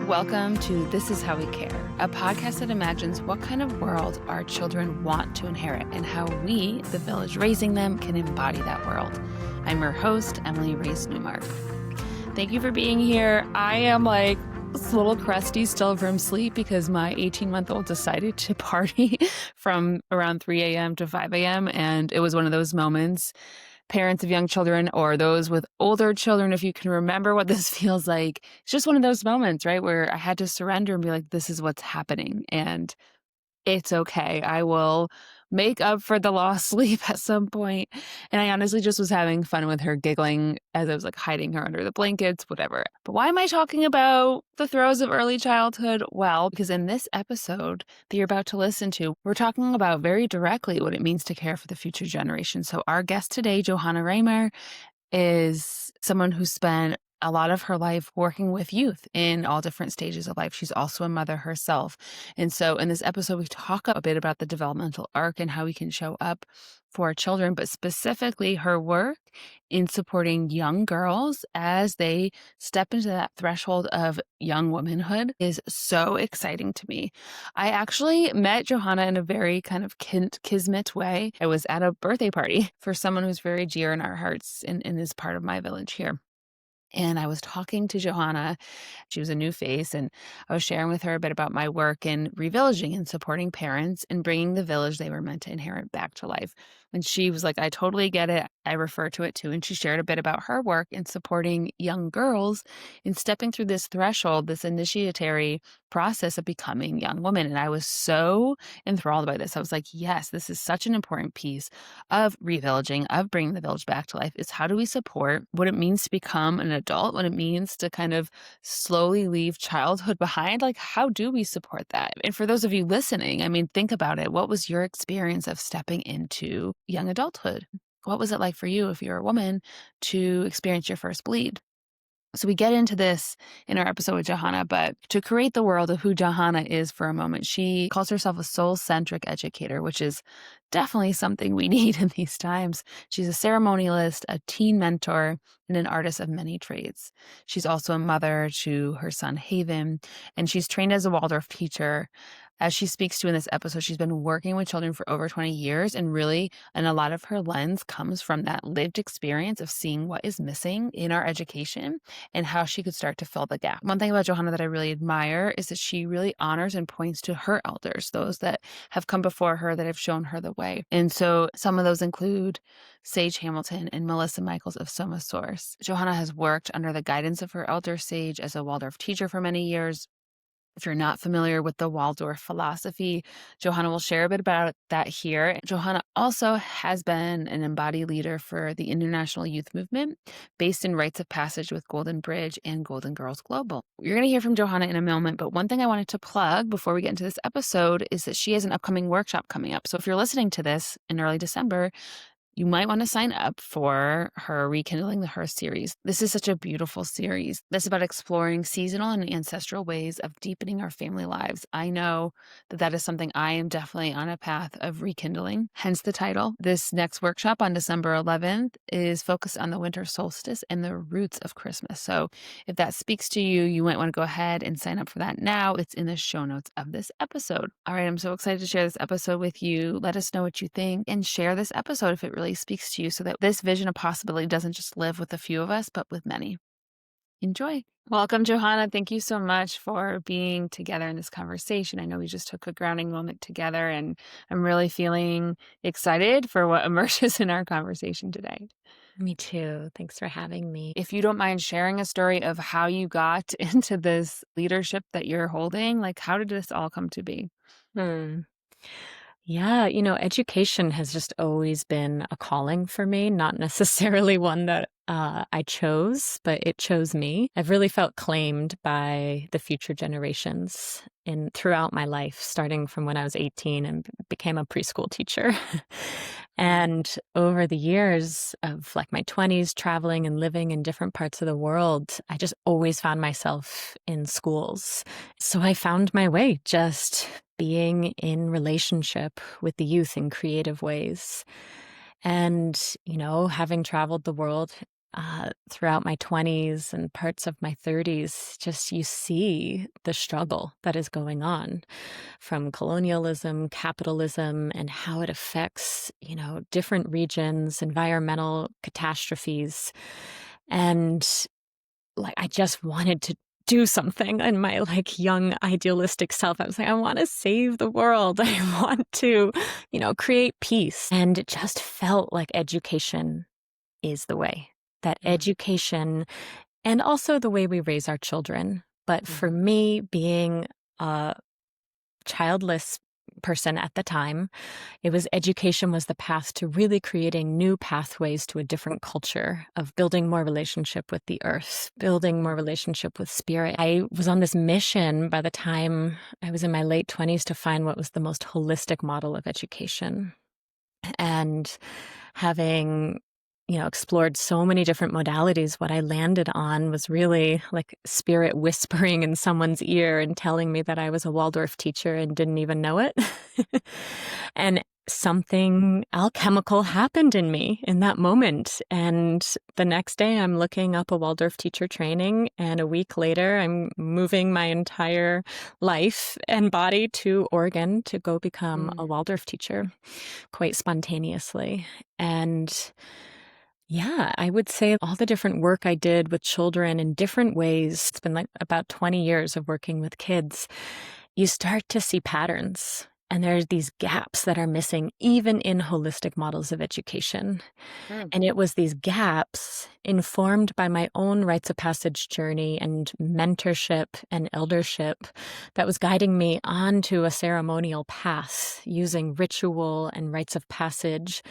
welcome to This Is How We Care, a podcast that imagines what kind of world our children want to inherit and how we, the village raising them, can embody that world. I'm your host, Emily Newmark. Thank you for being here. I am a little crusty still from sleep because my 18-month-old decided to party from around 3 a.m. to 5 a.m. And it was one of those moments, parents of young children or those with older children, if you can remember what this feels like, it's just one of those moments, right, where I had to surrender and be like, this is what's happening. And it's okay. I will make up for the lost sleep at some point. And I honestly just was having fun with her, giggling as I was hiding her under the blankets, whatever. But why am I talking about the throes of early childhood? Well, because in this episode that you're about to listen to, we're talking about very directly what it means to care for the future generation. So our guest today, Johannah Reimer, is someone who spent a lot of her life working with youth in all different stages of life. She's also a mother herself. And so in this episode, we talk a bit about the developmental arc and how we can show up for our children, but specifically her work in supporting young girls as they step into that threshold of young womanhood is so exciting to me. I actually met Johannah in a very kind of kismet way. I was at a birthday party for someone who's very dear in our hearts and is part of my village here. And I was talking to Johannah. She was a new face, and I was sharing with her a bit about my work in revillaging and supporting parents and bringing the village they were meant to inherit back to life. And she was like, I totally get it. I refer to it too. And she shared a bit about her work in supporting young girls in stepping through this threshold, this initiatory process of becoming young women. And I was so enthralled by this. I was like, yes, this is such an important piece of revillaging, of bringing the village back to life, is how do we support what it means to become an adult, what it means to kind of slowly leave childhood behind? How do we support that? And for those of you listening, think about it. What was your experience of stepping into young adulthood? What was it like for you, if you're a woman, to experience your first bleed? So we get into this in our episode with Johannah, but to create the world of who Johannah is for a moment, she calls herself a soul-centric educator, which is definitely something we need in these times. She's a ceremonialist, a teen mentor, and an artist of many trades. She's also a mother to her son, Haven, and she's trained as a Waldorf teacher. As she speaks to in this episode, she's been working with children for over 20 years, and a lot of her lens comes from that lived experience of seeing what is missing in our education and how she could start to fill the gap. One thing about Johannah that I really admire is that she really honors and points to her elders, those that have come before her, that have shown her the way. And so some of those include Sage Hamilton and Melissa Michaels of Soma Source. Johannah has worked under the guidance of her elder Sage as a Waldorf teacher for many years. If you're not familiar with the Waldorf philosophy, Johannah will share a bit about that here. Johannah also has been an embodied leader for the International Youth Movement, based in Rites of Passage with Golden Bridge and Golden Girls Global. You're going to hear from Johannah in a moment, but one thing I wanted to plug before we get into this episode is that she has an upcoming workshop coming up. So if you're listening to this in early December, you might want to sign up for her Rekindling the Hearth series. This is such a beautiful series that's about exploring seasonal and ancestral ways of deepening our family lives. I know that is something I am definitely on a path of rekindling, hence the title. This next workshop on December 11th is focused on the winter solstice and the roots of Christmas. So if that speaks to you, you might want to go ahead and sign up for that now. It's in the show notes of this episode. All right, I'm so excited to share this episode with you. Let us know what you think and share this episode if it really speaks to you, so that this vision of possibility doesn't just live with a few of us, but with many. Enjoy. Welcome, Johannah. Thank you so much for being together in this conversation. I know we just took a grounding moment together, and I'm really feeling excited for what emerges in our conversation today. Me too. Thanks for having me. If you don't mind sharing a story of how you got into this leadership that you're holding, how did this all come to be? Yeah, education has just always been a calling for me, not necessarily one that I chose, but it chose me. I've really felt claimed by the future generations throughout my life, starting from when I was 18 and became a preschool teacher. And over the years of my 20s, traveling and living in different parts of the world, I just always found myself in schools. So I found my way just being in relationship with the youth in creative ways. And, having traveled the world throughout my 20s and parts of my 30s, just you see the struggle that is going on from colonialism, capitalism, and how it affects, different regions, environmental catastrophes. And like, I just wanted to do something in my young idealistic self. I was like, I want to save the world. I want to, create peace. And it just felt like education is the way. That education and also the way we raise our children. But for me, being a childless person at the time, education was the path to really creating new pathways to a different culture of building more relationship with the earth, building more relationship with spirit. I was on this mission by the time I was in my late 20s to find what was the most holistic model of education. And having explored so many different modalities, what I landed on was really like spirit whispering in someone's ear and telling me that I was a Waldorf teacher and didn't even know it. And something alchemical happened in me in that moment. And the next day I'm looking up a Waldorf teacher training, and a week later I'm moving my entire life and body to Oregon to go become a Waldorf teacher quite spontaneously. And yeah, I would say all the different work I did with children in different ways, it's been like about 20 years of working with kids, you start to see patterns. And there's these gaps that are missing even in holistic models of education. And it was these gaps informed by my own rites of passage journey and mentorship and eldership that was guiding me onto a ceremonial path using ritual and rites of passage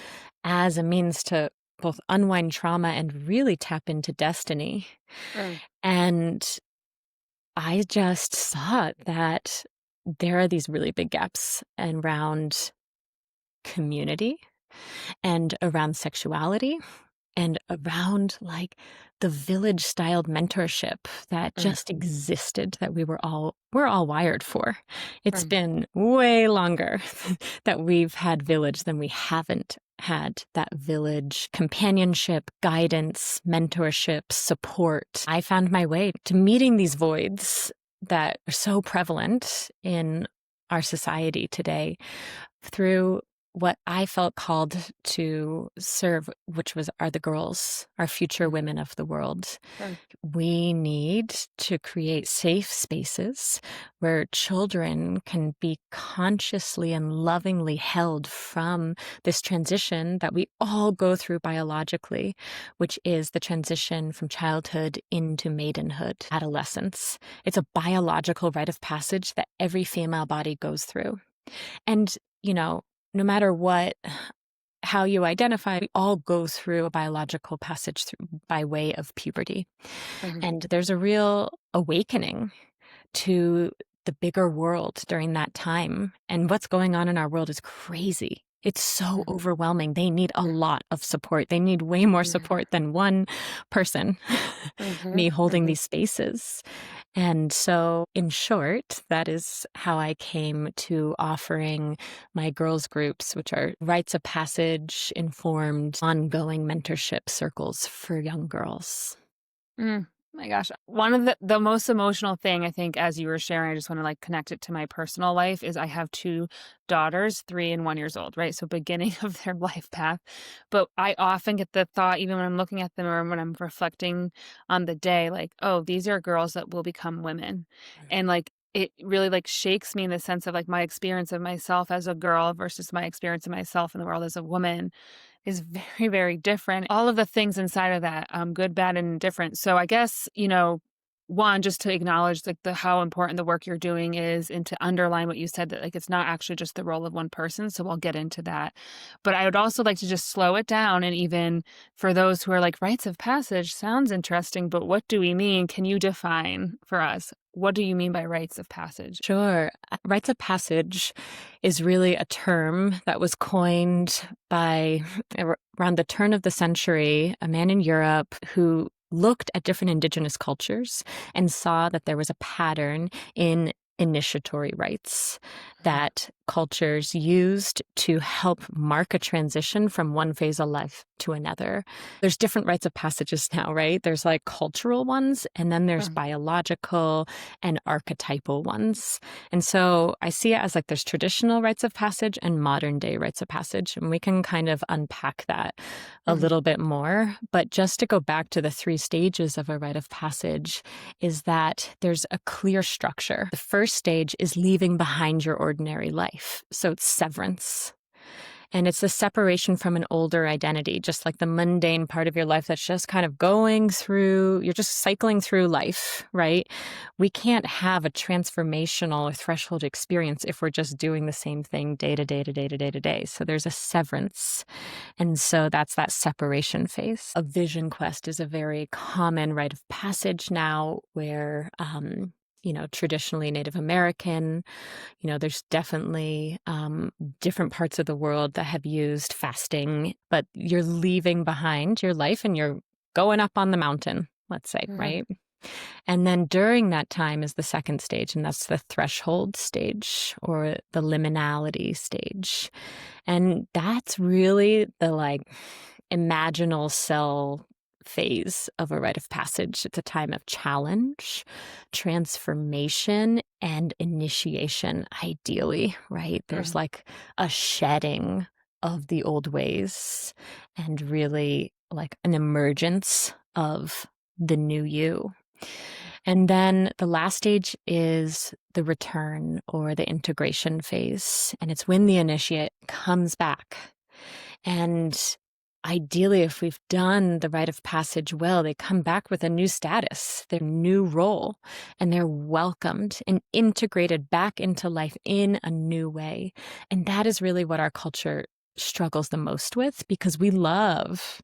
as a means to both unwind trauma and really tap into destiny. And I just thought that there are these really big gaps around community and around sexuality and around the village styled mentorship that just existed, that we're all wired for. It's been way longer that we've had village than we haven't had that village companionship, guidance, mentorship, support. I found my way to meeting these voids that are so prevalent in our society today through what I felt called to serve, which are the girls, our future women of the world. We need to create safe spaces where children can be consciously and lovingly held from this transition that we all go through biologically, which is the transition from childhood into maidenhood, adolescence. It's a biological rite of passage that every female body goes through. And, no matter how you identify, we all go through a biological passage by way of puberty. And there's a real awakening to the bigger world during that time. And what's going on in our world is crazy. It's so overwhelming. They need a lot of support. They need way more support than one person, me holding these spaces. And so, in short, that is how I came to offering my girls' groups, which are rites of passage, informed, ongoing mentorship circles for young girls. My gosh. One of the most emotional thing, I think, as you were sharing, I just want to connect it to my personal life, is I have 2 daughters, 3 and 1 years old, right? So beginning of their life path. But I often get the thought, even when I'm looking at them or when I'm reflecting on the day, oh, these are girls that will become women. And it really shakes me in the sense of my experience of myself as a girl versus my experience of myself in the world as a woman is very, very different. All of the things inside of that, good, bad, and indifferent. So I guess, one, just to acknowledge how important the work you're doing is, and to underline what you said, that it's not actually just the role of one person. So we'll get into that. But I would also like to just slow it down. And even for those who are rites of passage sounds interesting, but what do we mean? Can you define for us? What do you mean by rites of passage? Sure. Rites of passage is really a term that was coined by, around the turn of the century, a man in Europe who looked at different indigenous cultures and saw that there was a pattern in initiatory rites that cultures used to help mark a transition from one phase of life to another. There's different rites of passages now, right? There's like cultural ones, and then there's biological and archetypal ones. And so I see it as like there's traditional rites of passage and modern day rites of passage. And we can kind of unpack that a little bit more. But just to go back to the 3 stages of a rite of passage is that there's a clear structure. The first stage is leaving behind your ordinary life. So it's severance. And it's the separation from an older identity, just like the mundane part of your life that's just kind of going through, you're just cycling through life, right? We can't have a transformational or threshold experience if we're just doing the same thing day to day to day to day to day. So there's a severance. And so that's that separation phase. A vision quest is a very common rite of passage now where, traditionally Native American, there's definitely different parts of the world that have used fasting, but you're leaving behind your life and you're going up on the mountain, let's say, right? And then during that time is the second stage, and that's the threshold stage or the liminality stage. And that's really the imaginal cell phase of a rite of passage. It's a time of challenge, transformation, and initiation, ideally, right? There's like a shedding of the old ways and really like an emergence of the new you. And then the last stage is the return or the integration phase. And it's when the initiate comes back. And ideally, if we've done the rite of passage well, they come back with a new status, their new role, and they're welcomed and integrated back into life in a new way. And that is really what our culture struggles the most with, because we love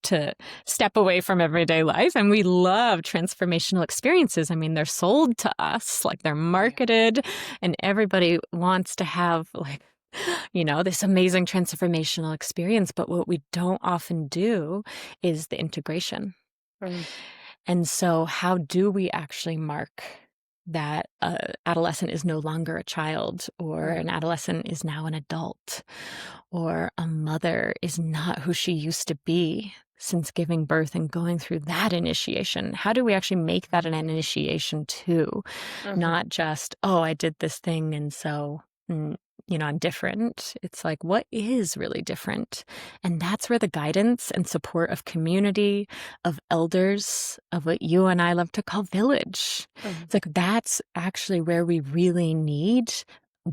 to step away from everyday life and we love transformational experiences. I mean, they're sold to us, like they're marketed, and everybody wants to have this amazing transformational experience. But what we don't often do is the integration. And so how do we actually mark that adolescent is no longer a child, or an adolescent is now an adult, or a mother is not who she used to be since giving birth and going through that initiation? How do we actually make that an initiation too? Not just, I did this thing and so, I'm different. It's like, what is really different? And that's where the guidance and support of community, of elders, of what you and I love to call village. It's like, that's actually where we really need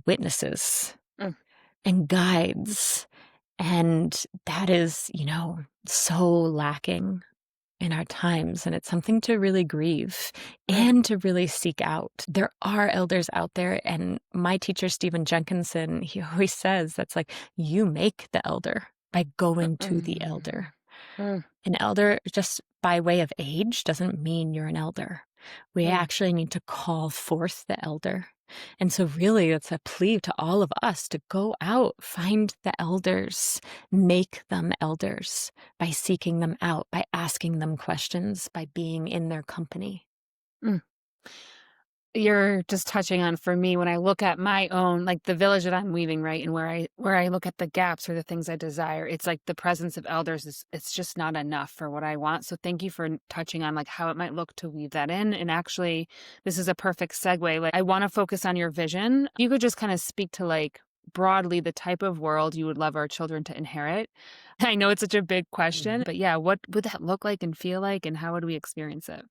witnesses and guides. And that is, so lacking in our times. And it's something to really grieve and to really seek out. There are elders out there. And my teacher, Stephen Jenkinson, he always says that's like, you make the elder by going to the elder. An elder, just by way of age, doesn't mean you're an elder. We actually need to call forth the elder. And so really it's a plea to all of us to go out, find the elders, make them elders by seeking them out, by asking them questions, by being in their company. You're just touching on, for me, when I look at my own, like the village that I'm weaving, right? And where I look at the gaps or the things I desire, it's like the presence of elders it's just not enough for what I want. So thank you for touching on like how it might look to weave that in. And actually, this is a perfect segue. Like, I want to focus on your vision. You could just kind of speak to like broadly the type of world you would love our children to inherit. I know it's such a big question, but yeah, what would that look like and feel like, and how would we experience it?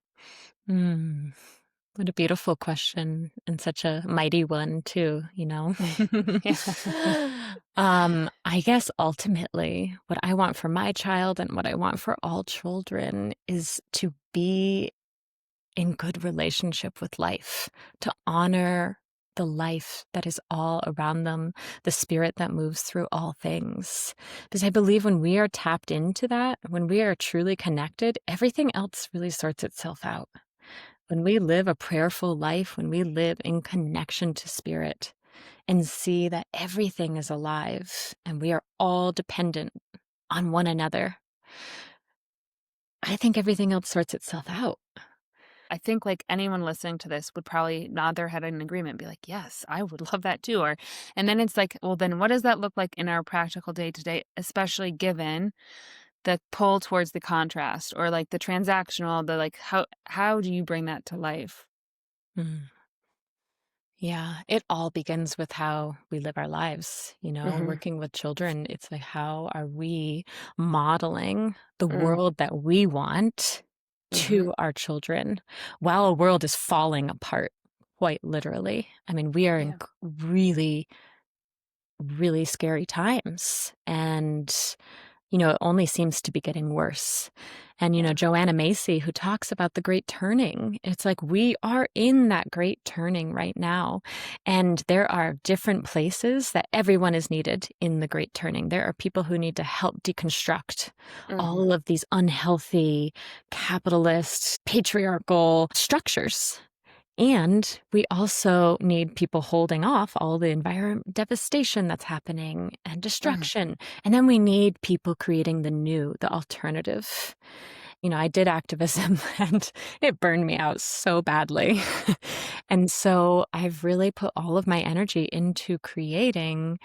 What a beautiful question, and such a mighty one too, I guess ultimately what I want for my child and what I want for all children is to be in good relationship with life, to honor the life that is all around them, the spirit that moves through all things. Because I believe when we are tapped into that, when we are truly connected, everything else really sorts itself out. When we live a prayerful life, when we live in connection to spirit and see that everything is alive and we are all dependent on one another, I think everything else sorts itself out. I think like anyone listening to this would probably nod their head in agreement and be like, yes, I would love that too. And then it's like, well, then what does that look like in our practical day to day, especially given the pull towards the contrast or like the transactional, the like, how do you bring that to life? Mm. Yeah, it all begins with how we live our lives, Mm-hmm. working with children. It's like, how are we modeling the Mm, world that we want mm-hmm. to our children while a world is falling apart, quite literally? I mean, we are in Yeah. really, really scary times. And it only seems to be getting worse. And, Yeah. Joanna Macy, who talks about the great turning, it's like we are in that great turning right now. And there are different places that everyone is needed in the great turning. There are people who need to help deconstruct Mm-hmm. all of these unhealthy, capitalist, patriarchal structures. And we also need people holding off all the environment devastation that's happening and Mm-hmm. destruction. And then we need people creating the new, the alternative. I did activism and it burned me out so badly. And so I've really put all of my energy into creating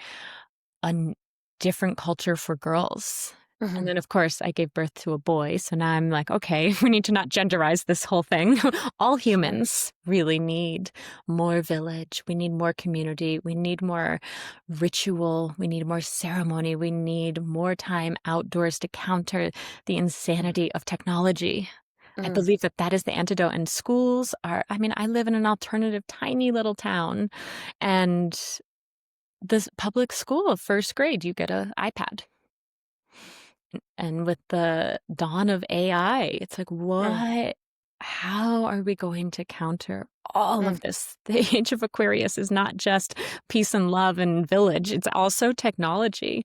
a different culture for girls. Mm-hmm. And then, of course, I gave birth to a boy. So now I'm like, okay, we need to not genderize this whole thing. All Sure. humans really need more village. We need more community. We need more ritual. We need more ceremony. We need more time outdoors to counter the insanity of technology. I Mm-hmm. believe that that is the antidote. And schools are, I mean, I live in an alternative, tiny little town. And this public school, first grade, you get an iPad. And with the dawn of AI, it's like, what? How are we going to counter all Mm-hmm. of this? The age of Aquarius is not just peace and love and village, it's also technology.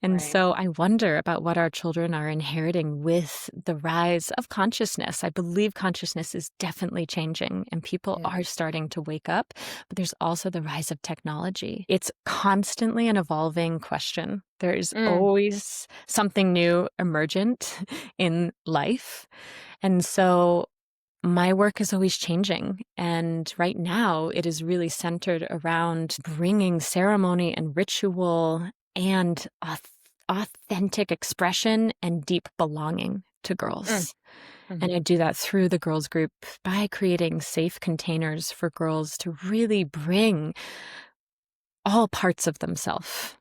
And Right. so I wonder about what our children are inheriting with the rise of consciousness. I believe consciousness is definitely changing and people Yeah. are starting to wake up, but there's also the rise of technology. It's constantly an evolving question. There's Mm. always something new emergent in life. And so my work is always changing. And right now, it is really centered around bringing ceremony and ritual and authentic expression and deep belonging to Mm. girls. And Mhm. I do that through the girls group by creating safe containers for girls to really bring all parts of themselves.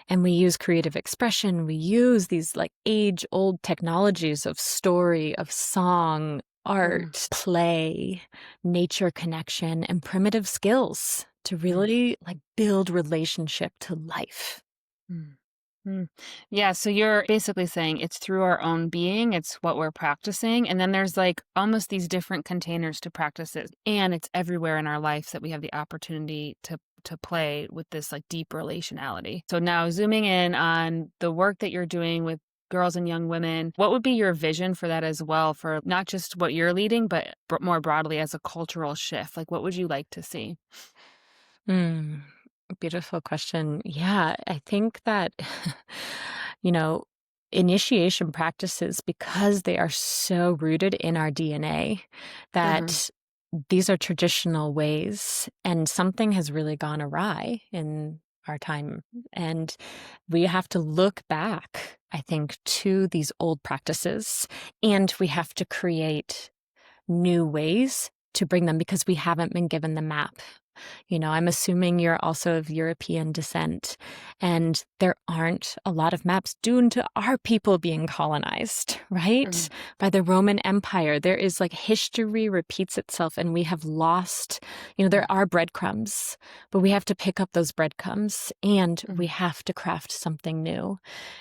And we use creative expression. We use these like age old technologies of story, of song, Mm. art, play, nature connection, and primitive skills to Mm. really like build relationship to life. Mm. Mm. Yeah, so you're basically saying it's through our own being, it's what we're practicing, and then there's like almost these different containers to practice it, and it's everywhere in our life that we have the opportunity to play with this like deep relationality. So now zooming in on the work that you're doing with girls and young women, what would be your vision for that as well, for not just what you're leading, but more broadly as a cultural shift? Like what would you like to see? Mm, beautiful question. Yeah, I think that, you know, initiation practices, because they are so rooted in our DNA, Mm-hmm. that these are traditional ways, and something has really gone awry in our time. And we have to look back, I think, to these old practices, and we have to create new ways to bring them because we haven't been given the map. I'm assuming you're also of European descent, and there aren't a lot of maps due to our people being colonized, right? Mm-hmm. By the Roman Empire. There is like history repeats itself, and we have lost, there are breadcrumbs, but we have to pick up those breadcrumbs and we Mm-hmm. have to craft something new.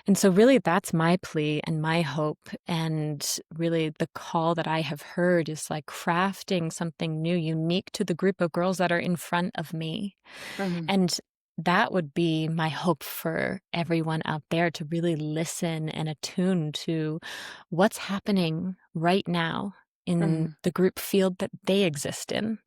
And so, really, that's my plea and my hope. And really, the call that I have heard is like crafting something new, unique to the group of girls that are in front of me. Mm-hmm. And that would be my hope for everyone out there, to really listen and attune to what's happening right now in Mm-hmm. the group field that they exist in.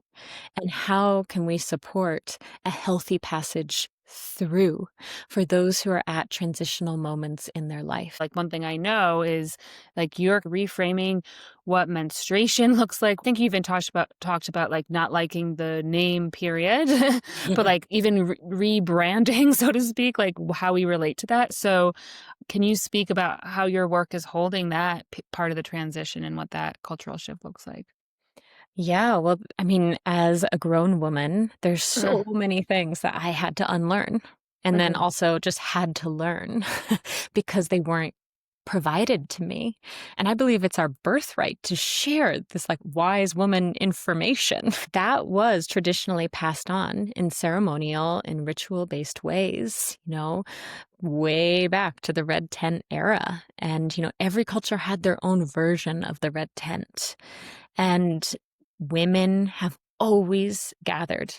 And how can we support a healthy passage through for those who are at transitional moments in their life. Like, one thing I know is, like, you're reframing what menstruation looks like. I think you even talked about like not liking the name period, but like even rebranding, so to speak, like how we relate to that. So can you speak about how your work is holding that part of the transition and what that cultural shift looks like? Yeah, well, I mean, as a grown woman, there's Mhm, so many things that I had to unlearn and then mhm, also just had to learn because they weren't provided to me. And I believe it's our birthright to share this like wise woman information that was traditionally passed on in ceremonial and ritual based ways, way back to the red tent era. And, every culture had their own version of the red tent. And women have always gathered,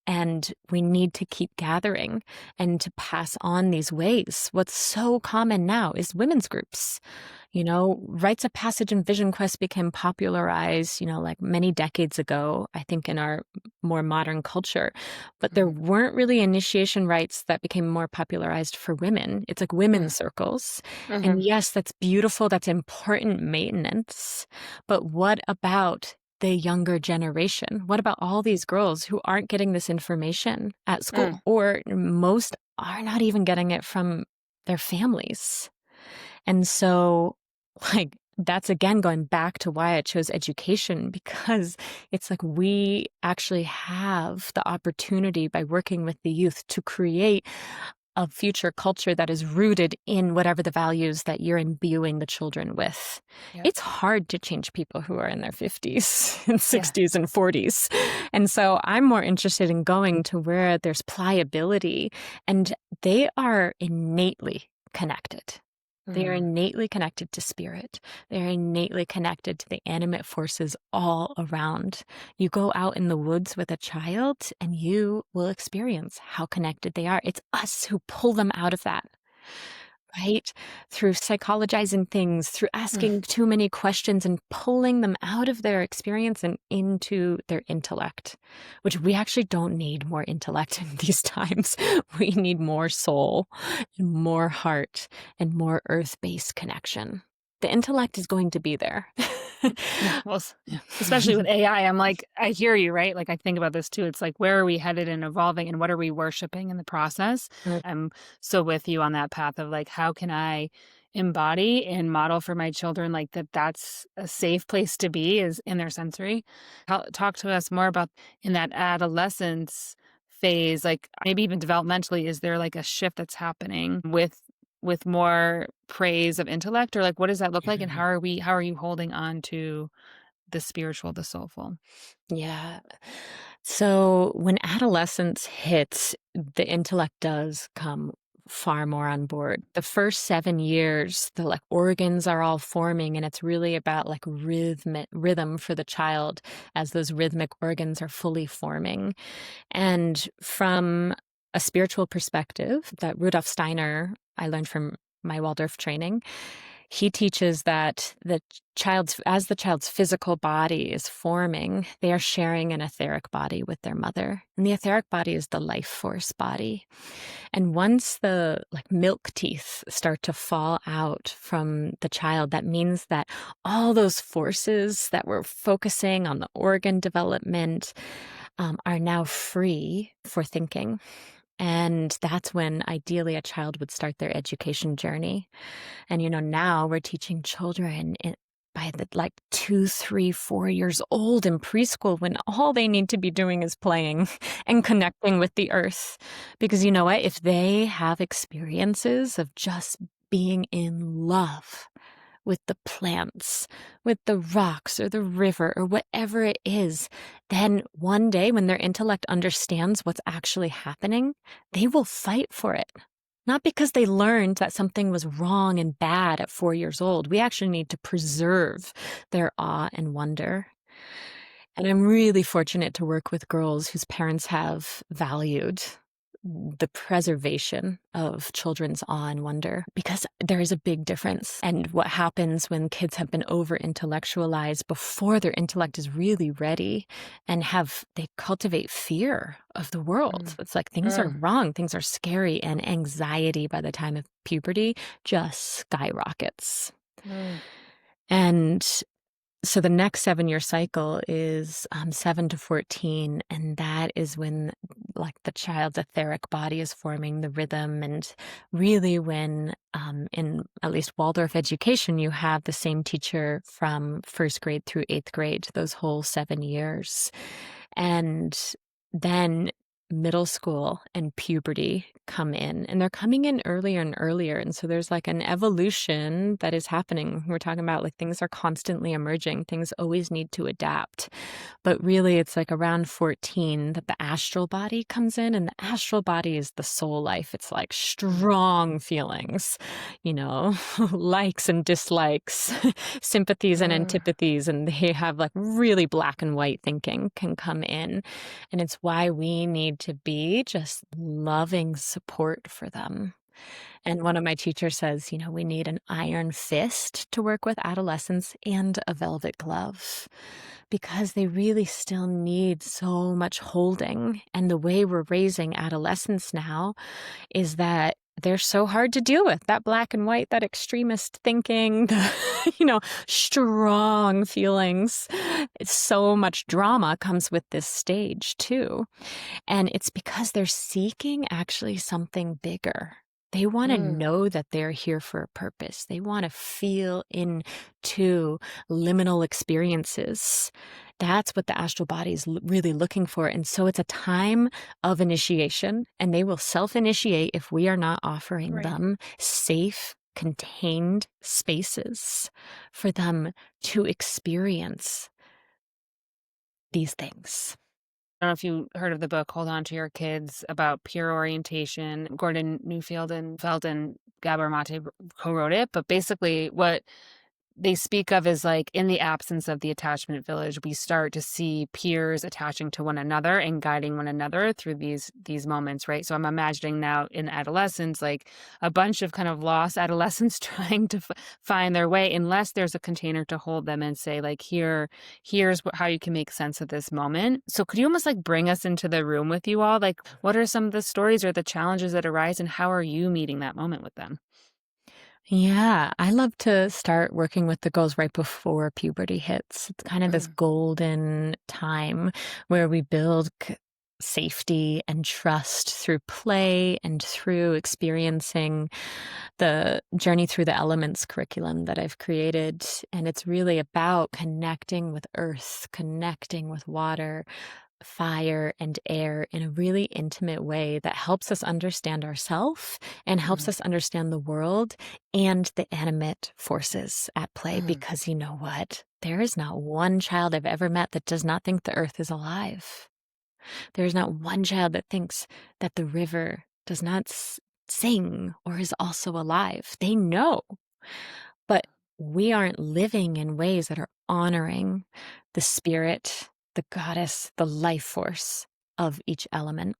and we need to keep gathering and to pass on these ways. What's so common now is women's groups. Rites of passage and vision quest became popularized, like many decades ago, I think in our more modern culture. But there mhm, weren't really initiation rites that became more popularized for women. It's like women's circles. And mhm, yes, that's beautiful. That's important maintenance. But what about the younger generation? What about all these girls who aren't getting this information at mm. school, or most are not even getting it from their families? And so, like, that's again going back to why I chose education, because it's like we actually have the opportunity by working with the youth to create a future culture that is rooted in whatever the values that you're imbuing the children with. Yeah. It's hard to change people who are in their 50s and Yeah. 60s and 40s. And so I'm more interested in going to where there's pliability and they are innately connected. They are Mhm. innately connected to spirit. They are innately connected to the animate forces all around. You go out in the woods with a child and you will experience how connected they are. It's us who pull them out of that, right? Through psychologizing things, through Mm. asking too many questions and pulling them out of their experience and into their intellect, which we actually don't need more intellect in these times. We need more soul and more heart and more earth-based connection. The intellect is going to be there. Yeah, well, yeah, especially with AI, I'm like, I hear you, right? Like, I think about this too. It's like, where are we headed and evolving, and what are we worshiping in the process? I'm so with you on that path of like, how can I embody and model for my children like that's a safe place to be is in their sensory. Talk to us more about in that adolescence phase, like maybe even developmentally, is there like a shift that's happening with more praise of intellect, or like what does that look like, and how are you holding on to the spiritual, the soulful? Yeah. So when adolescence hits, the intellect does come far more on board. The first 7 years, the like organs are all forming, and it's really about like rhythm for the child as those rhythmic organs are fully forming. And from a spiritual perspective, that Rudolf Steiner, I learned from my Waldorf training, he teaches that as the child's physical body is forming, they are sharing an etheric body with their mother. And the etheric body is the life force body. And once the like milk teeth start to fall out from the child, that means that all those forces that were focusing on the organ development are now free for thinking. And that's when ideally a child would start their education journey. And, now we're teaching children by the like 2, 3, 4 years old in preschool when all they need to be doing is playing and connecting with the earth. Because you know what? If they have experiences of just being in love with the plants, with the rocks or the river or whatever it is, then one day when their intellect understands what's actually happening, they will fight for it. Not because they learned that something was wrong and bad at 4 years old. We actually need to preserve their awe and wonder. And I'm really fortunate to work with girls whose parents have valued the preservation of children's awe and wonder, because there is a big difference. And what happens when kids have been over intellectualized before their intellect is really ready, and they cultivate fear of the world. It's like things are wrong, things are scary, and anxiety by the time of puberty just skyrockets. And so the next 7-year cycle is 7 to 14, and that is when like the child's etheric body is forming the rhythm, and really when in at least Waldorf education, you have the same teacher from first grade through 8th grade, those whole 7 years. And then middle school and puberty come in, and they're coming in earlier and earlier. And so there's like an evolution that is happening. We're talking about like things are constantly emerging. Things always need to adapt. But really it's like around 14 that the astral body comes in, and the astral body is the soul life. It's like strong feelings, likes and dislikes, sympathies and antipathies. And they have like really black and white thinking can come in. And it's why we need to be just loving support for them. And one of my teachers says, we need an iron fist to work with adolescents and a velvet glove, because they really still need so much holding. And the way we're raising adolescents now is that they're so hard to deal with. That black and white, that extremist thinking, the, strong feelings. So much drama comes with this stage too. And it's because they're seeking actually something bigger. They want to know that they're here for a purpose. They want to feel into liminal experiences. That's what the astral body is really looking for. And so it's a time of initiation, and they will self-initiate if we are not offering them safe, contained spaces for them to experience these things. I don't know if you heard of the book Hold On to Your Kids, about peer orientation. Gordon Neufeld and Gabor Mate co-wrote it. But basically what they speak of is like in the absence of the attachment village, we start to see peers attaching to one another and guiding one another through these moments, right? So I'm imagining now in adolescence, like a bunch of kind of lost adolescents trying to find their way, unless there's a container to hold them and say like, here's how you can make sense of this moment. So could you almost like bring us into the room with you all? Like, what are some of the stories or the challenges that arise, and how are you meeting that moment with them? Yeah, I love to start working with the girls right before puberty hits. It's kind of this golden time where we build safety and trust through play and through experiencing the Journey Through the Elements curriculum that I've created. And it's really about connecting with earth, connecting with water, fire, and air in a really intimate way that helps us understand ourselves and helps us understand the world and the animate forces at play. Because you know what? There is not one child I've ever met that does not think the earth is alive. There is not one child that thinks that the river does not sing or is also alive. They know, but we aren't living in ways that are honoring the spirit, the goddess, the life force of each element.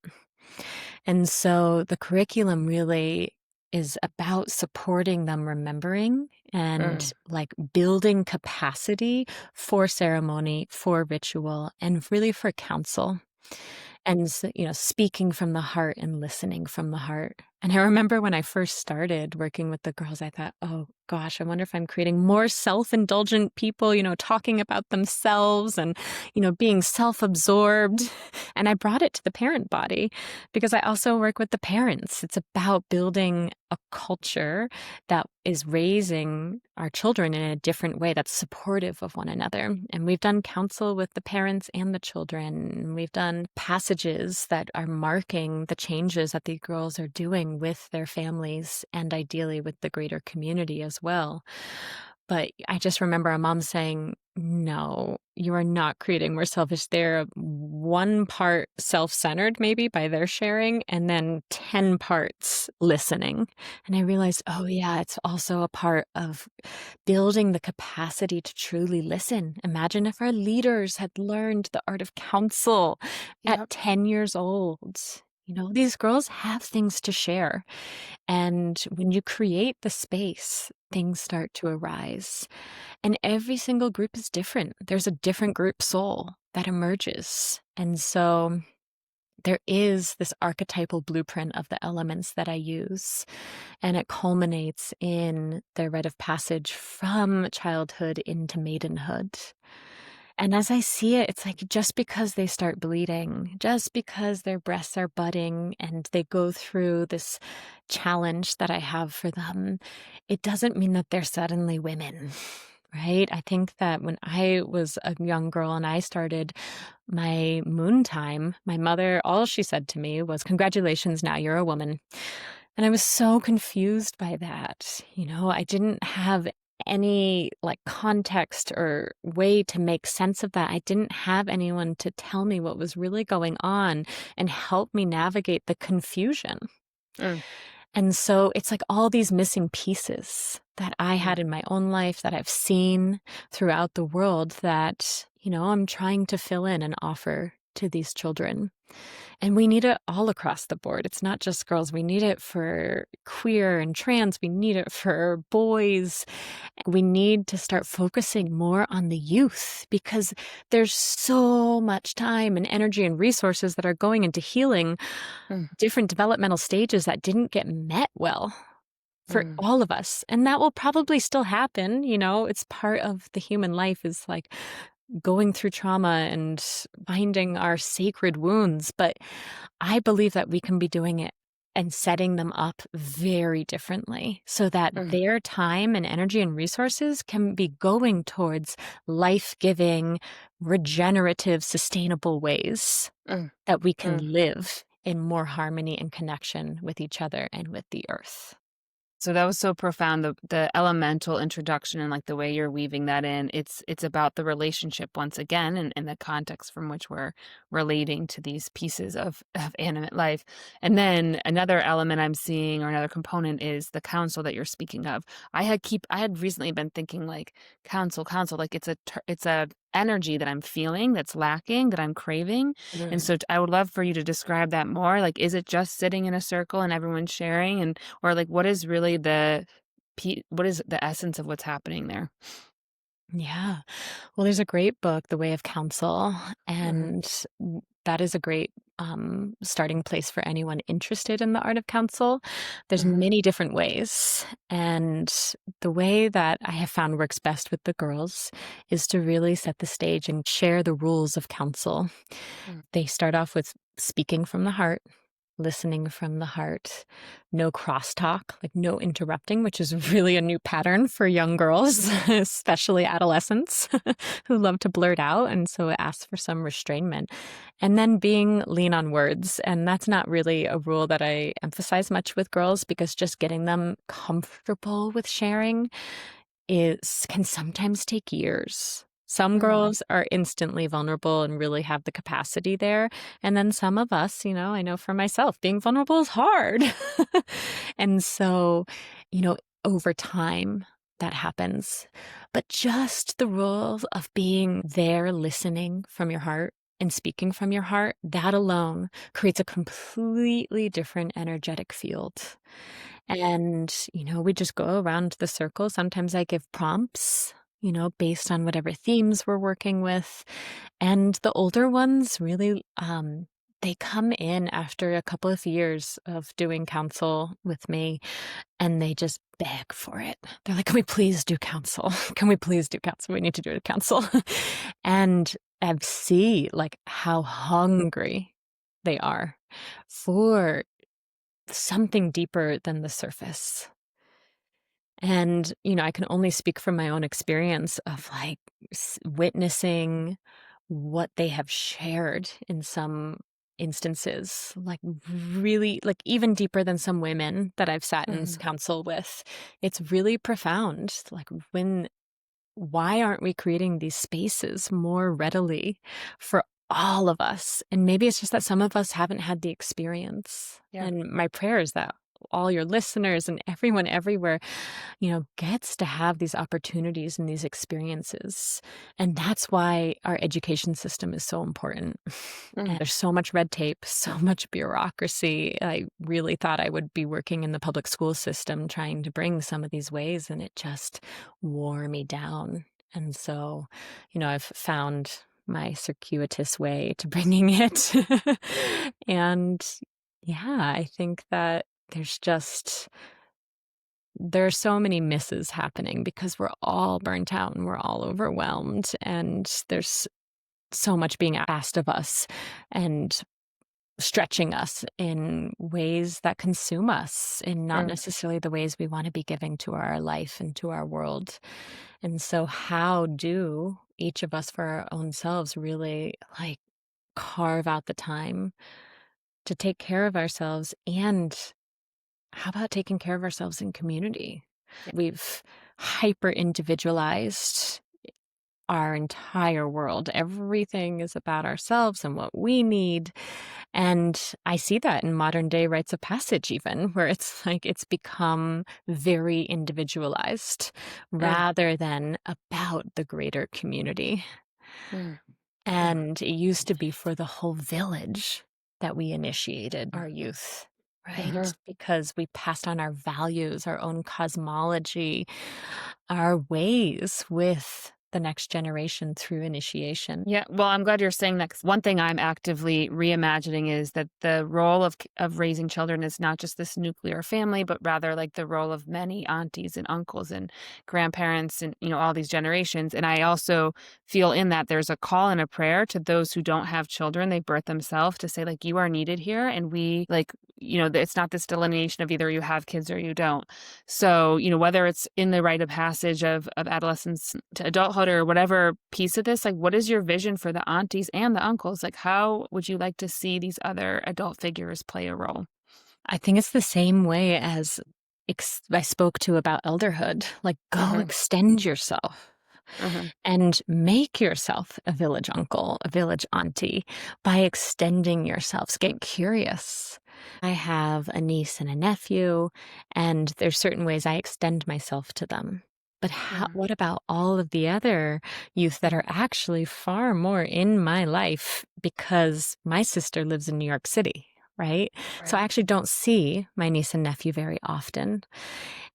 And so the curriculum really is about supporting them remembering and like building capacity for ceremony, for ritual, and really for counsel. And, speaking from the heart and listening from the heart. And I remember when I first started working with the girls, I thought, oh gosh, I wonder if I'm creating more self-indulgent people, talking about themselves and, being self-absorbed. And I brought it to the parent body because I also work with the parents. It's about building a culture that is raising our children in a different way that's supportive of one another. And we've done counsel with the parents and the children. We've done passages that are marking the changes that the girls are doing with their families and ideally with the greater community as well. But I just remember a mom saying, no, you are not creating more selfish. They're one part self-centered maybe by their sharing, and then 10 parts listening. And I realized, oh yeah, it's also a part of building the capacity to truly listen. Imagine if our leaders had learned the art of counsel at 10 years old. These girls have things to share. And when you create the space, things start to arise. And every single group is different. There's a different group soul that emerges. And so there is this archetypal blueprint of the elements that I use. And it culminates in the rite of passage from childhood into maidenhood. And as I see it, it's like just because they start bleeding, just because their breasts are budding and they go through this challenge that I have for them, it doesn't mean that they're suddenly women, right? I think that when I was a young girl and I started my moon time, my mother, all she said to me was, "Congratulations, now you're a woman." And I was so confused by that. I didn't have any context or way to make sense of that. I didn't have anyone to tell me what was really going on and help me navigate the confusion. Mm. And so it's like all these missing pieces that I had in my own life that I've seen throughout the world that, I'm trying to fill in and offer to these children. And we need it all across the board. It's not just girls. We need it for queer and trans. We need it for boys. We need to start focusing more on the youth because there's so much time and energy and resources that are going into healing different developmental stages that didn't get met well for all of us. And that will probably still happen. It's part of the human life is like going through trauma and finding our sacred wounds. But I believe that we can be doing it and setting them up very differently so that their time and energy and resources can be going towards life-giving, regenerative, sustainable ways that we can live in more harmony and connection with each other and with the earth. So that was so profound, the elemental introduction and the way you're weaving that in. It's about the relationship once again and the context from which we're relating to these pieces of animate life. And then another element I'm seeing or another component is the counsel that you're speaking of. I had recently been thinking counsel, it's a energy that I'm feeling that's lacking, that I'm craving. And so I would love for you to describe that more. Is it just sitting in a circle and everyone sharing or what is really what is the essence of what's happening there? Yeah. Well, there's a great book, The Way of Counsel, and that is a great starting place for anyone interested in the art of counsel. There's many different ways. And the way that I have found works best with the girls is to really set the stage and share the rules of counsel. They start off with speaking from the heart, listening from the heart, no crosstalk, no interrupting, which is really a new pattern for young girls, especially adolescents who love to blurt out. And so it asks for some restrainment. And then being lean on words. And that's not really a rule that I emphasize much with girls because just getting them comfortable with sharing can sometimes take years. Some girls are instantly vulnerable and really have the capacity there. And then some of us, I know for myself, being vulnerable is hard. And so, over time that happens. But just the rule of being there, listening from your heart and speaking from your heart, that alone creates a completely different energetic field. And, we just go around the circle. Sometimes I give prompts, based on whatever themes we're working with. And the older ones really, they come in after a couple of years of doing counsel with me and they just beg for it. They're like, "Can we please do counsel? Can we please do counsel? We need to do it counsel." And I see how hungry they are for something deeper than the surface. And, I can only speak from my own experience of witnessing what they have shared in some instances, really, even deeper than some women that I've sat in counsel with. It's really profound. Why aren't we creating these spaces more readily for all of us? And maybe it's just that some of us haven't had the experience. Yeah. And my prayer is that all your listeners and everyone everywhere, gets to have these opportunities and these experiences. And that's why our education system is so important. And there's so much red tape, so much bureaucracy. I really thought I would be working in the public school system trying to bring some of these ways, and it just wore me down. And so, I've found my circuitous way to bringing it. And yeah, I think that there are so many misses happening because we're all burnt out and we're all overwhelmed, and there's so much being asked of us and stretching us in ways that consume us and not necessarily the ways we want to be giving to our life and to our world. And so how do each of us for our own selves really carve out the time to take care of ourselves? And how about taking care of ourselves in community? We've hyper individualized our entire world. Everything is about ourselves and what we need. And I see that in modern day rites of passage, even, where it's become very individualized rather than about the greater community. And it used to be for the whole village that we initiated our youth, right? Because we passed on our values, our own cosmology, our ways with the next generation through initiation. Yeah, well, I'm glad you're saying that, 'cause one thing I'm actively reimagining is that the role of raising children is not just this nuclear family, but rather like the role of many aunties and uncles and grandparents and, all these generations. And I also feel in that there's a call and a prayer to those who don't have children, they birth themselves, to say like, you are needed here. And we it's not this delineation of either you have kids or you don't. So, whether it's in the rite of passage of adolescence to adulthood or whatever piece of this, like, what is your vision for the aunties and the uncles? Like, how would you like to see these other adult figures play a role? I think it's the same way as I spoke to about elderhood. Like, go extend yourself. And make yourself a village uncle, a village auntie by extending yourselves. Get curious. I have a niece and a nephew, and there's certain ways I extend myself to them. But what about all of the other youth that are actually far more in my life because my sister lives in New York City, right? So I actually don't see my niece and nephew very often.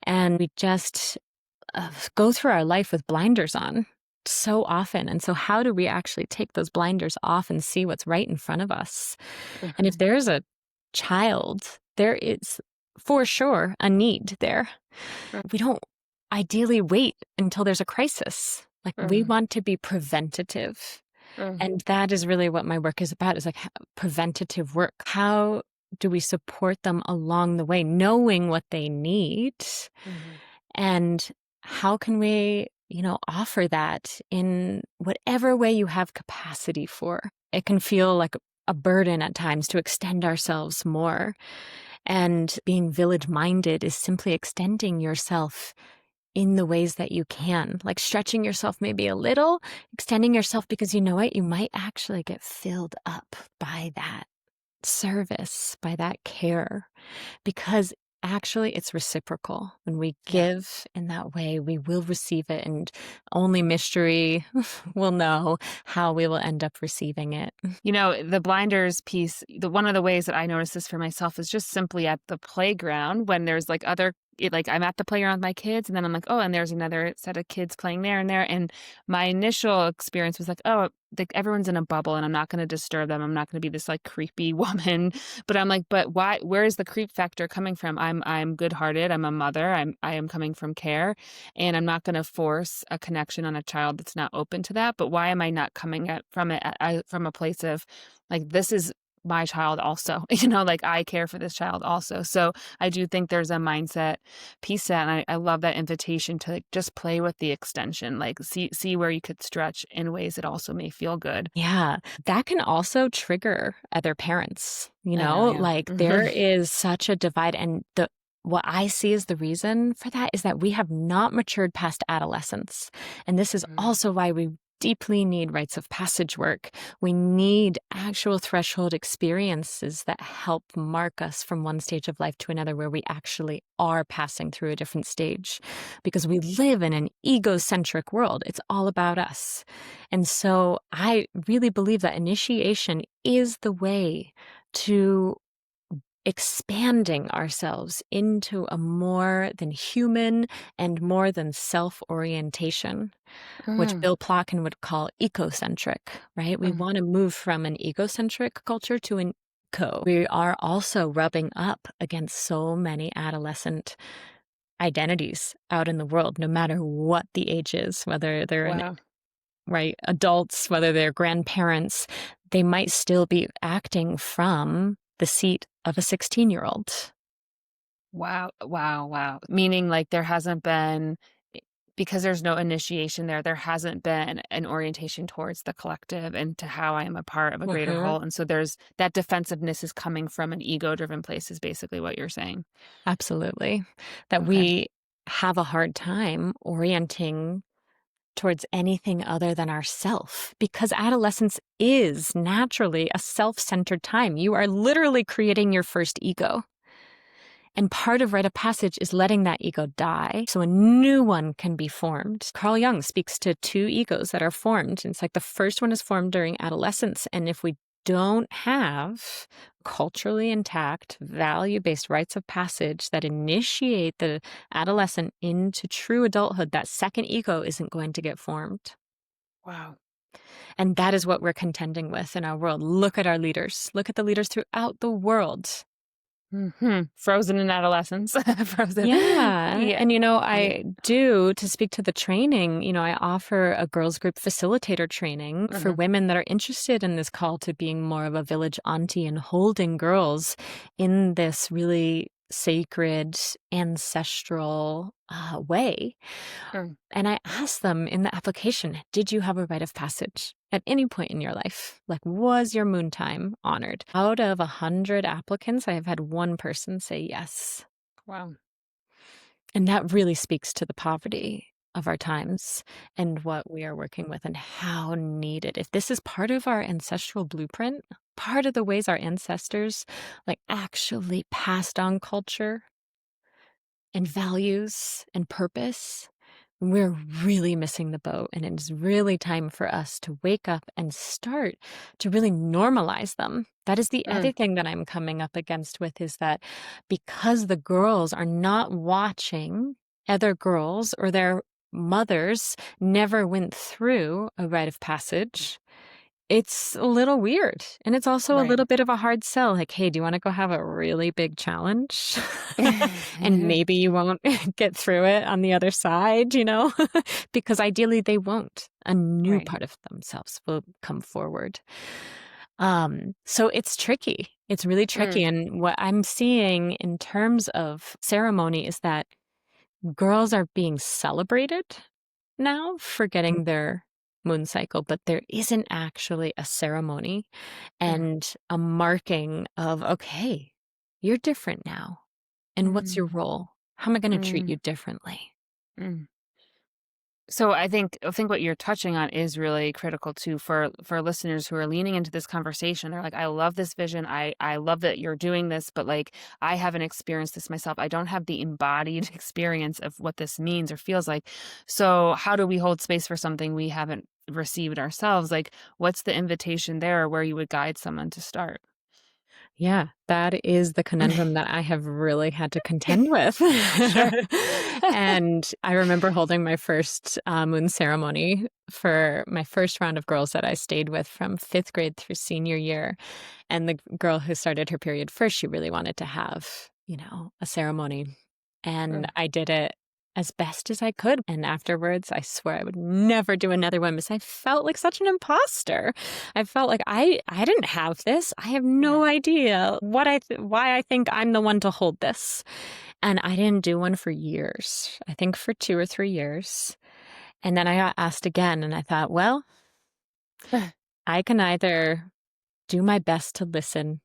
And we just go through our life with blinders on so often. And so how do we actually take those blinders off and see what's right in front of us? And if there's a child, there is for sure a need there. We don't ideally wait until there's a crisis. Like, we want to be preventative. And that is really what my work is about, is like preventative work. How do we support them along the way, knowing what they need? And how can we, offer that in whatever way you have capacity for? It can feel like a burden at times to extend ourselves more. And being village-minded is simply extending yourself in the ways that you can, like stretching yourself maybe a little, extending yourself, because you know what? You might actually get filled up by that service, by that care, because actually it's reciprocal. When we give in that way, we will receive it, and only mystery will know how we will end up receiving it. The blinders piece, one of the ways that I notice this for myself is just simply at the playground when there's I'm at the playground with my kids, and then I'm like, oh, and there's another set of kids playing there and there. And my initial experience was like, oh, everyone's in a bubble and I'm not going to disturb them. I'm not going to be this like creepy woman. But I'm like, but why? Where is the creep factor coming from? I'm good-hearted. I'm a mother. I am coming from care, and I'm not going to force a connection on a child that's not open to that. But why am I not coming from a place of like, this is my child also, I care for this child also. So I do think there's a mindset piece to that. And I love that invitation to just play with the extension, see where you could stretch in ways that also may feel good. Yeah, that can also trigger other parents, there is such a divide. And what I see as the reason for that is that we have not matured past adolescence. And this is also why we deeply need rites of passage work. We need actual threshold experiences that help mark us from one stage of life to another, where we actually are passing through a different stage, because we live in an egocentric world. It's all about us. And so I really believe that initiation is the way to expanding ourselves into a more than human and more than self-orientation, which Mm. Bill Plotkin would call ecocentric, right? We want to move from an egocentric culture to an eco. We are also rubbing up against so many adolescent identities out in the world, no matter what the age is, whether they're Wow. adults, whether they're grandparents, they might still be acting from the seat of a 16-year-old. Wow. Wow. Wow. Meaning like there hasn't been, because there's no initiation there, there hasn't been an orientation towards the collective and to how I am a part of a greater whole. And so there's that defensiveness is coming from an ego-driven place is basically what you're saying. Absolutely. That Okay. we have a hard time orienting towards anything other than ourself, because adolescence is naturally a self-centered time. You are literally creating your first ego. And part of rite of passage is letting that ego die so a new one can be formed. Carl Jung speaks to two egos that are formed. And it's like the first one is formed during adolescence. And if we don't have culturally intact, value-based rites of passage that initiate the adolescent into true adulthood, that second ego isn't going to get formed. Wow. And that is what we're contending with in our world. Look at our leaders. Look at the leaders throughout the world. Frozen in adolescence. Frozen. Yeah. Yeah. And, Yeah. I do, to speak to the training, I offer a girls group facilitator training for women that are interested in this call to being more of a village auntie and holding girls in this really sacred, ancestral way. Sure. And I asked them in the application, did you have a rite of passage at any point in your life? Like, was your moon time honored? Out of 100 applicants, I have had one person say yes. Wow. And that really speaks to the poverty of our times and what we are working with and how needed. If this is part of our ancestral blueprint, part of the ways our ancestors actually passed on culture and values and purpose, we're really missing the boat. And it is really time for us to wake up and start to really normalize them. That is the other thing that I'm coming up against with, is that because the girls are not watching other girls, or their mothers never went through a rite of passage, it's a little weird. And it's also a Right. little bit of a hard sell. Like, hey, do you want to go have a really big challenge? And maybe you won't get through it on the other side, because ideally they won't. A new Right. part of themselves will come forward. So it's tricky. It's really tricky. And what I'm seeing in terms of ceremony is that girls are being celebrated now for getting their moon cycle, but there isn't actually a ceremony and a marking of, okay, you're different now. And what's your role? How am I going to treat you differently? Mm. So I think what you're touching on is really critical too for listeners who are leaning into this conversation. They're like, I love this vision. I love that you're doing this, but like I haven't experienced this myself. I don't have the embodied experience of what this means or feels like. So how do we hold space for something we haven't received ourselves? Like, what's the invitation there where you would guide someone to start? Yeah, that is the conundrum that I have really had to contend with. Sure. And I remember holding my first moon ceremony for my first round of girls that I stayed with from 5th grade through senior year. And the girl who started her period first, she really wanted to have, a ceremony. And I did it as best as I could. And afterwards, I swear I would never do another one, because I felt like such an imposter. I felt like I didn't have this. I have no idea why I think I'm the one to hold this. And I didn't do one for years. I think for 2 or 3 years. And then I got asked again, and I thought, well, I can either do my best to listen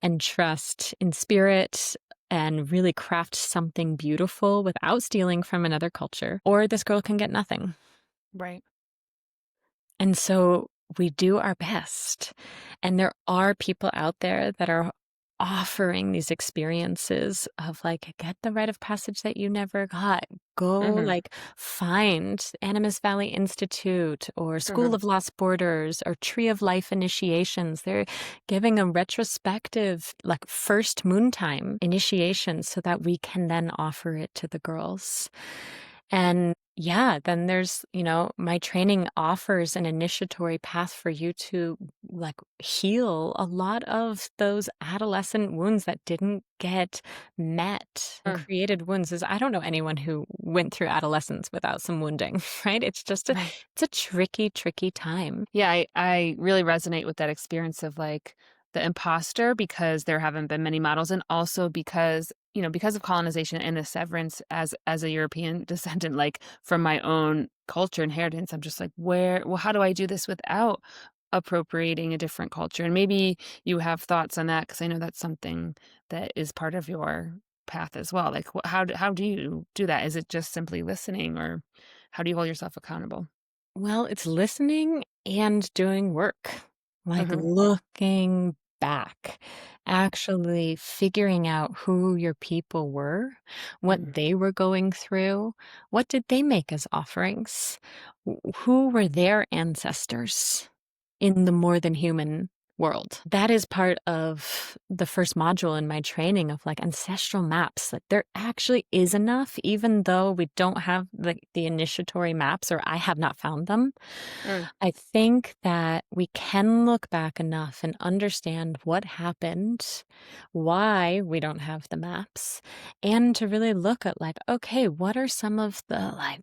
and trust in spirit and really craft something beautiful without stealing from another culture, or this girl can get nothing. Right. And so we do our best. And there are people out there that are offering these experiences of like, get the rite of passage that you never got. Go Hmm. like find Animas Valley Institute or School of Lost Borders or Tree of Life initiations. They're giving a retrospective, like first moon time initiation so that we can then offer it to the girls. And yeah, then there's, my training offers an initiatory path for you to like heal a lot of those adolescent wounds that didn't get met and created wounds. Is I don't know anyone who went through adolescence without some wounding, right? It's just Right. it's a tricky, tricky time. Yeah, I really resonate with that experience of like the imposter because there haven't been many models, and also because, because of colonization and the severance as a European descendant, like from my own culture inheritance, I'm just like, how do I do this without appropriating a different culture? And maybe you have thoughts on that because I know that's something that is part of your path as well. Like, how do you do that? Is it just simply listening, or how do you hold yourself accountable? Well, it's listening and doing work, like Hmm. looking back, actually figuring out who your people were, what they were going through, what did they make as offerings, who were their ancestors in the more than human world. That is part of the first module in my training of like ancestral maps. Like there actually is enough, even though we don't have the initiatory maps, or I have not found them. Mm. I think that we can look back enough and understand what happened, why we don't have the maps, and to really look at like, okay, what are some of the like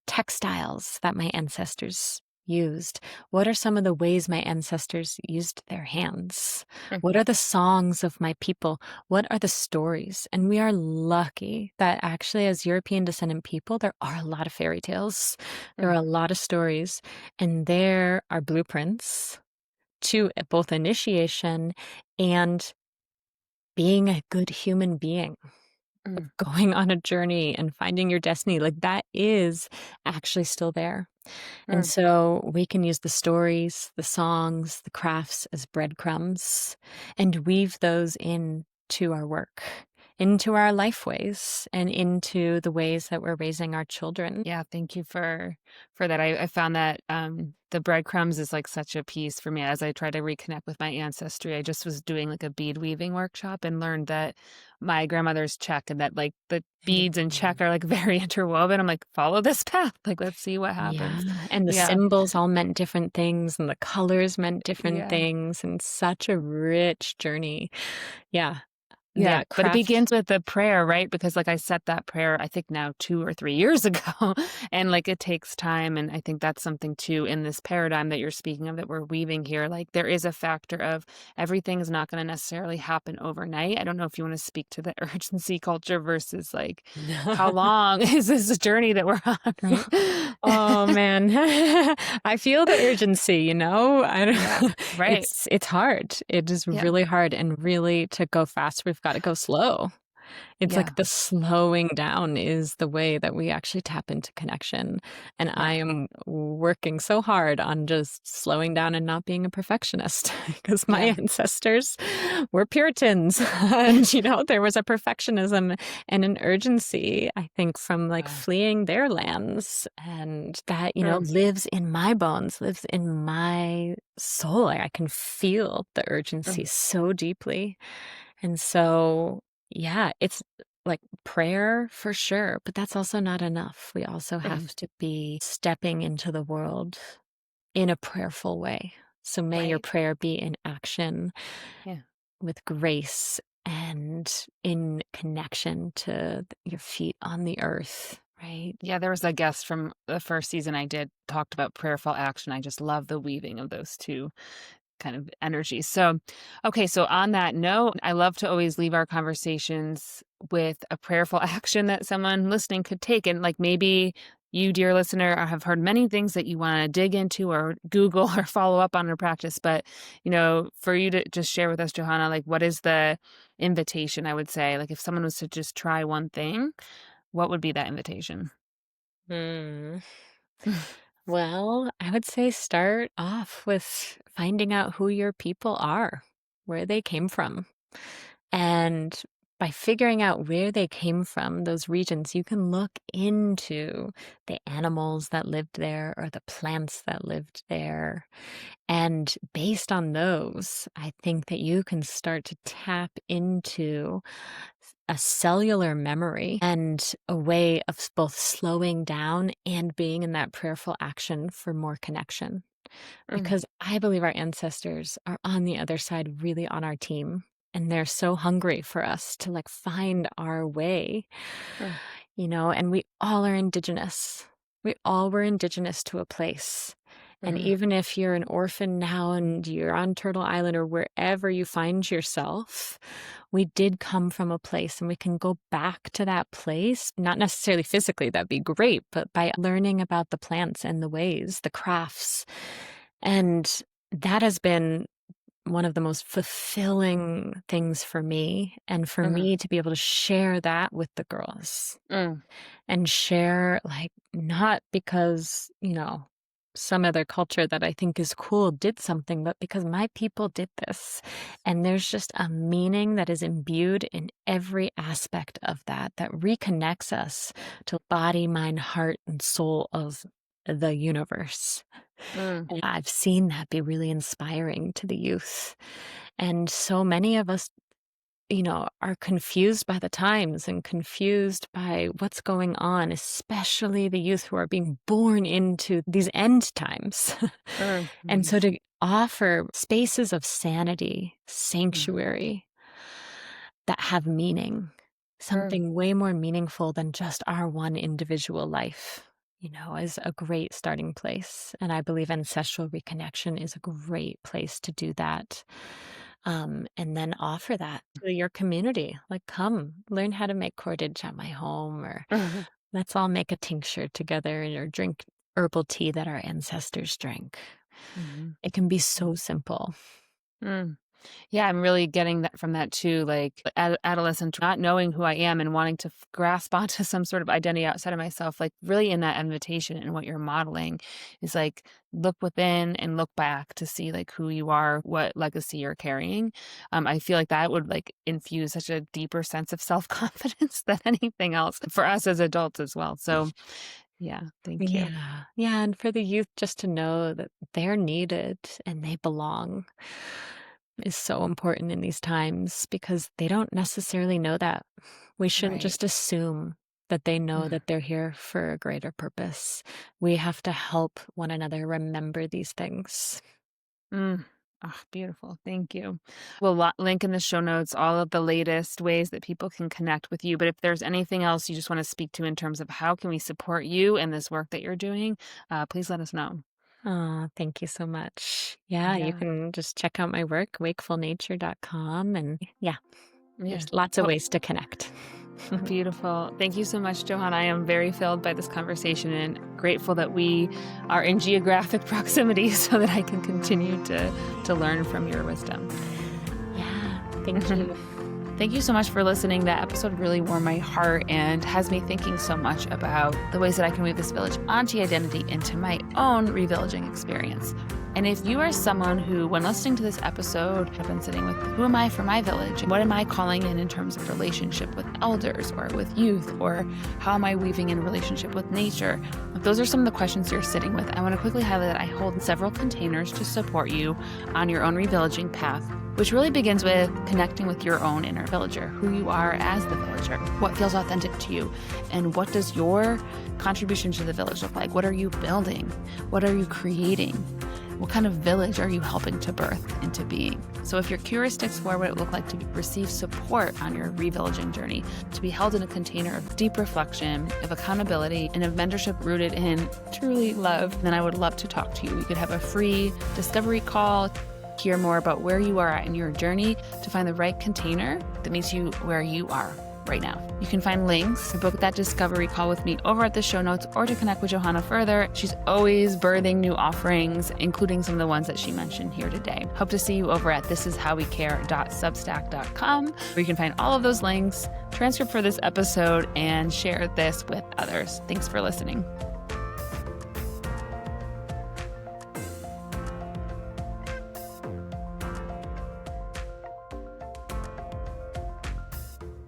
textiles that my ancestors used? What are some of the ways my ancestors used their hands? What Mhm. are the songs of my people? What are the stories? And we are lucky that actually, as European descendant people, there are a lot of fairy tales. There are Mm. a lot of stories, and there are blueprints to both initiation and being a good human being, Mm. going on a journey and finding your destiny. Like that is actually still there. And Mm. so we can use the stories, the songs, the crafts as breadcrumbs and weave those into our work, into our life ways, and into the ways that we're raising our children. Yeah, thank you for that. I found that the breadcrumbs is like such a piece for me as I try to reconnect with my ancestry. I just was doing like a bead weaving workshop and learned that my grandmother's Czech and that like the beads in Czech Mm. are like very interwoven. I'm like, follow this path. Like, let's see what Yeah. happens. And the Yeah. symbols all meant different things, and the colors meant different Yeah. things, and such a rich journey. Yeah. Yeah, Yeah. but it Craft. begins with the prayer, right? Because, like, I set that prayer, I think now 2 or 3 years ago, and, like, it takes time, and I think that's something too in this paradigm that you're speaking of that we're weaving here, like, there is a factor of everything is not gonna necessarily happen overnight. I don't know if you wanna speak to the urgency culture versus, like, how long is this journey that we're on, right? Oh, man. I feel the urgency, I Yeah, don't right. it's hard. It is Yeah, really hard, and really to go fast, we've gotta go slow. It's yeah, like the slowing down is the way that we actually tap into connection, and I yeah, am working so hard on just slowing down and not being a perfectionist because my yeah. ancestors were Puritans, and, there was a perfectionism and an urgency, I think, from, like, Wow. fleeing their lands, and that, Mm, lives in my bones, lives in my soul. I can feel the urgency mm, so deeply, and so yeah, it's like prayer for sure, but that's also not enough. We also mhm. have to be stepping into the world in a prayerful way. So may your Right. prayer be in action Yeah. with grace and in connection to your feet on the earth, right? Yeah, there was a guest from the first season I did talked about prayerful action. I just love the weaving of those 2 kind of energies. So, okay, so on that note, I love to always leave our conversations with a prayerful action that someone listening could take. And like maybe you, dear listener, have heard many things that you want to dig into or Google or follow up on or practice. But, for you to just share with us, Johannah, like what is the invitation, I would say? Like if someone was to just try one thing, what would be that invitation? Hmm. Well, I would say start off with finding out who your people are, where they came from. And by figuring out where they came from, those regions, you can look into the animals that lived there or the plants that lived there. And based on those, I think that you can start to tap into a cellular memory and a way of both slowing down and being in that prayerful action for more connection. Mm, Because I believe our ancestors are on the other side, really on our team. And they're so hungry for us to like find our way, mm, and we all are indigenous. We all were indigenous to a place. And mm, even if you're an orphan now and you're on Turtle Island or wherever you find yourself, we did come from a place and we can go back to that place, not necessarily physically, that'd be great, but by learning about the plants and the ways, the crafts. And that has been one of the most fulfilling things for me, and for mm, me to be able to share that with the girls mm, and share, like, not because, some other culture that I think is cool did something, but because my people did this. And there's just a meaning that is imbued in every aspect of that reconnects us to body, mind, heart, and soul of the universe. mm, And I've seen that be really inspiring to the youth. And so many of us, are confused by the times and confused by what's going on, especially the youth who are being born into these end times. mm, And mm, so to offer spaces of sanity, mm, sanctuary that have meaning, mm. something way more meaningful than just our one individual life, is a great starting place. And I believe ancestral reconnection is a great place to do that. And then offer that to your community. Like, come learn how to make cordage at my home, or let's all make a tincture together or drink herbal tea that our ancestors drank. Mhm. It can be so simple. Mm. Yeah, I'm really getting that from that too, like adolescent, not knowing who I am and wanting to grasp onto some sort of identity outside of myself. Like really in that invitation and what you're modeling is like look within and look back to see like who you are, what legacy you're carrying. I feel like that would like infuse such a deeper sense of self confidence than anything else for us as adults as well. So yeah, thank you. Yeah. Yeah. And for the youth, just to know that they're needed and they belong is so important in these times because they don't necessarily know that. We shouldn't Right. just assume that they know Mm. that they're here for a greater purpose. We have to help one another remember these things. Mm. Oh, beautiful. Thank you. We'll link in the show notes all of the latest ways that people can connect with you. But if there's anything else you just want to speak to in terms of how can we support you and this work that you're doing, please let us know. Oh, thank you so much. Yeah, you Yeah. can just check out my work, wakefulnature.com. And yeah, there's Yeah. lots of Well, ways to connect. beautiful. Thank you so much, Johanna. I am very filled by this conversation and grateful that we are in geographic proximity so that I can continue to learn from your wisdom. Yeah, thank you. Thank you so much for listening. That episode really warmed my heart and has me thinking so much about the ways that I can weave this village auntie identity into my own revillaging experience. And if you are someone who, when listening to this episode, have been sitting with who am I for my village? What am I calling in terms of relationship with elders or with youth? Or how am I weaving in relationship with nature? If those are some of the questions you're sitting with, I want to quickly highlight that I hold several containers to support you on your own revillaging path, which really begins with connecting with your own inner villager, who you are as the villager, what feels authentic to you, and what does your contribution to the village look like? What are you building? What are you creating? What kind of village are you helping to birth into being? So if you're curious to explore what it would look like to receive support on your revillaging journey, to be held in a container of deep reflection, of accountability, and of mentorship rooted in truly love, then I would love to talk to you. We could have a free discovery call, hear more about where you are at in your journey to find the right container that meets you where you are right now. You can find links to book that discovery call with me over at the show notes or to connect with Johannah further. She's always birthing new offerings, including some of the ones that she mentioned here today. Hope to see you over at thisishowwecare.substack.com, where you can find all of those links, transcript for this episode, and share this with others. Thanks for listening.